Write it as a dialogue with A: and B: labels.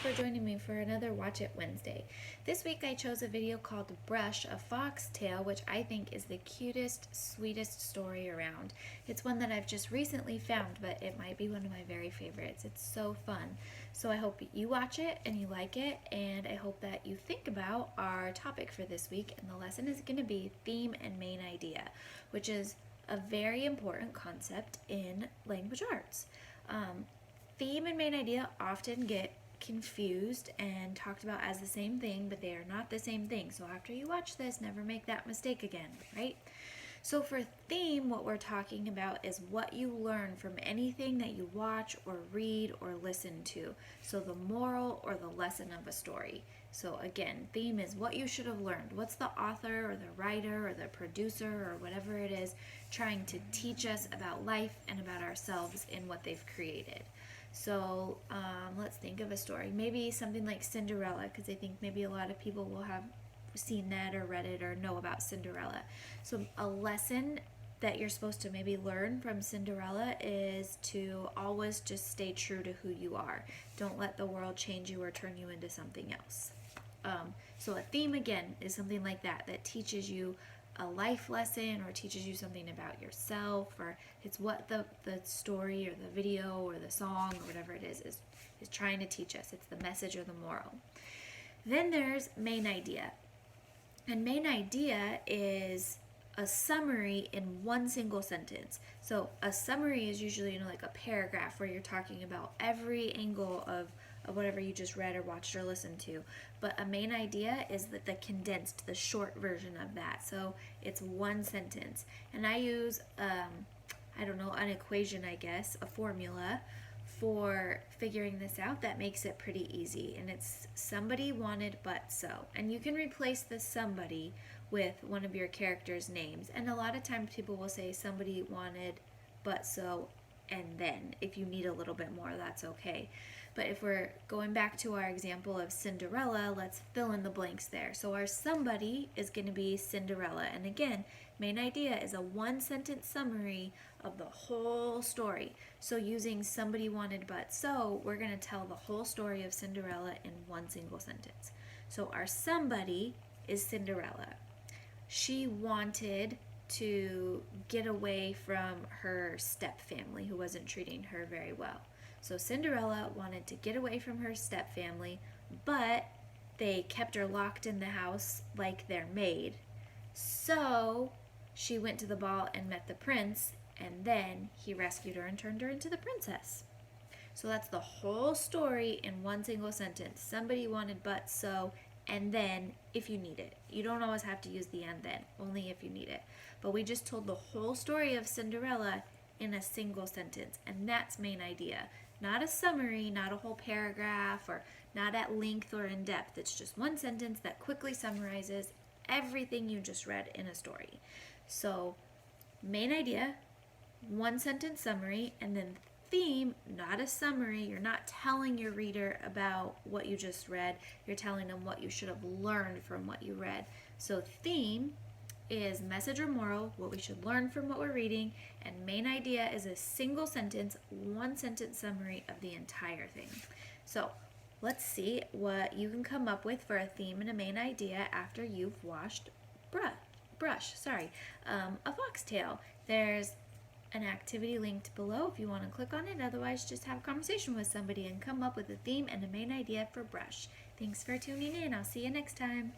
A: for joining me for another Watch It Wednesday. This week I chose a video called Brush, a Fox Tale, which I think is the cutest, sweetest story around. It's one that I've just recently found, but it might be one of my very favorites. It's so fun. So I hope you watch it and you like it, and I hope that you think about our topic for this week. And the lesson is going to be theme and main idea, which is a very important concept in language arts. Theme and main idea often get confused and talked about as the same thing, but they are not the same thing. So after you watch this, never make that mistake again, right? So for theme, what we're talking about is what you learn from anything that you watch or read or listen to. So the moral or the lesson of a story. So again, theme is what you should have learned. What's the author or the writer or the producer or whatever it is trying to teach us about life and about ourselves in what they've created. So let's think of a story. Maybe something like Cinderella, because I think maybe a lot of people will have seen that or read it or know about Cinderella. So a lesson that you're supposed to maybe learn from Cinderella is to always just stay true to who you are. Don't let the world change you or turn you into something else. So a theme, again, is something like that teaches you a life lesson or teaches you something about yourself, or it's what the story or the video or the song or whatever it is trying to teach us. It's the message or the moral. Then there's main idea. And main idea is a summary in one single sentence. So a summary is usually like a paragraph where you're talking about every angle of whatever you just read or watched or listened to. But a main idea is the condensed, the short version of that. So it's one sentence. And I use, an equation, I guess, a formula for figuring this out that makes it pretty easy. And it's somebody wanted but so. And you can replace the somebody with one of your characters' names. And a lot of times people will say somebody wanted but so, and then if you need a little bit more, that's okay. But if we're going back to our example of Cinderella, let's fill in the blanks there. So our somebody is going to be Cinderella. And again, main idea is a one-sentence summary of the whole story. So using somebody wanted but so, we're going to tell the whole story of Cinderella in one single sentence. So our somebody is Cinderella. She wanted to get away from her stepfamily who wasn't treating her very well. So Cinderella wanted to get away from her stepfamily, but they kept her locked in the house like their maid. So she went to the ball and met the prince, and then he rescued her and turned her into the princess. So that's the whole story in one single sentence. Somebody wanted but so, and then if you need it. You don't always have to use the and then, only if you need it. But we just told the whole story of Cinderella in a single sentence, and that's main idea. Not a summary, not a whole paragraph, or not at length or in depth. It's just one sentence that quickly summarizes everything you just read in a story. So main idea, one sentence summary, and then theme, not a summary. You're not telling your reader about what you just read. You're telling them what you should have learned from what you read. So theme is message or moral, what we should learn from what we're reading, and main idea is a single sentence, one sentence summary of the entire thing. So let's see what you can come up with for a theme and a main idea after you've watched A Foxtail. There's an activity linked below if you want to click on it. Otherwise, just have a conversation with somebody and come up with a theme and a main idea for Brush. Thanks for tuning in. I'll see you next time.